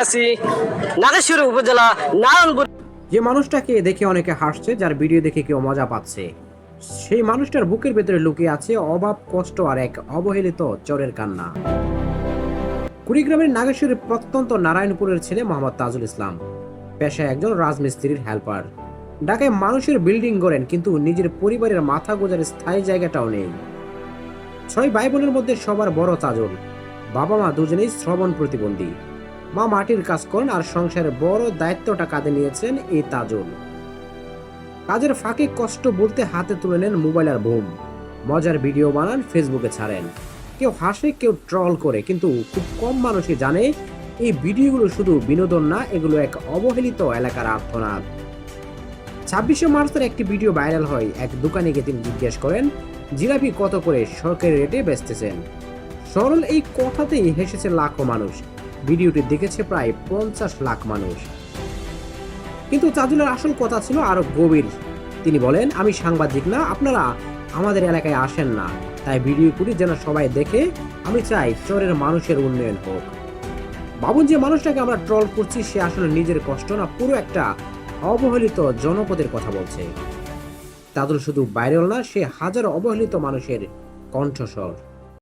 আছি নাগেশ্বরী উপজেলা নারায়ণপুর। যে মানুষটাকে দেখে অনেকে হাসছে, যার ভিডিও দেখে কেউ মজা পাচ্ছে, সেই মানুষটার বুকের ভেতরে লুকিয়ে আছে অভাব, কষ্ট আর এক অবহেলিত চোরের কান্না। কুড়িগ্রামের নাগেশ্বরীর প্রত্যন্ত নারায়ণপুরের ছেলে মোহাম্মদ তাজুল ইসলাম পেশায় একজন রাজমিস্ত্রির হেল্পার। ঢাকায় মানুষের বিল্ডিং গড়েন, কিন্তু নিজের পরিবারের মাথা গোজার স্থায়ী জায়গাটাও নেই। 6 ভাই বোনের মধ্যে সবার বড় তাজুল। বাবা মা দুজনেই শ্রবণ প্রতিবন্ধী। মা মাটির কাজ করেন আর সংসারের বড় দায়িত্বটা কাঁধে নিয়েছেন এই তাজুল। কাজের ফাঁকে কষ্ট বলতে হাতে তুলে নেন মোবাইল আর বুম। মজার ভিডিও বানান, ফেসবুকে ছাড়েন। কেউ হাসে, কেউ ট্রল করে, কিন্তু খুব কম মানুষই জানে এই ভিডিওগুলো শুধু বিনোদন না, এগুলো এক অবহেলিত এলাকার আর্তনাদ। 26শে মার্চের একটি ভিডিও ভাইরাল হয়। এক দোকানে গিয়ে তিনি জিজ্ঞেস করেন, জিলাপি কত করে সরকারি রেটে বেচতেছেন। সরল এই কথাতেই হেসেছে লাখো মানুষ। ভিডিওটি দেখেছে প্রায় 50 লাখ মানুষ। কিন্তু তাজুলের আসল কথা ছিল আরো গভীর। তিনি বলেন, আমি সাংবাদিক না, আপনারা আমাদের এলাকায় আসেন না, তাই ভিডিও করি যেন সবাই দেখে। আমি চাই চরের মানুষের উন্নয়ন হোক। ভাবুন, যে মানুষটাকে আমরা ট্রল করছি সে আসলে নিজের কষ্ট না, পুরো একটা অবহেলিত জনপদের কথা বলছে। তাজুল শুধু ভাইরাল না, সে হাজারো অবহেলিত মানুষের কণ্ঠস্বর।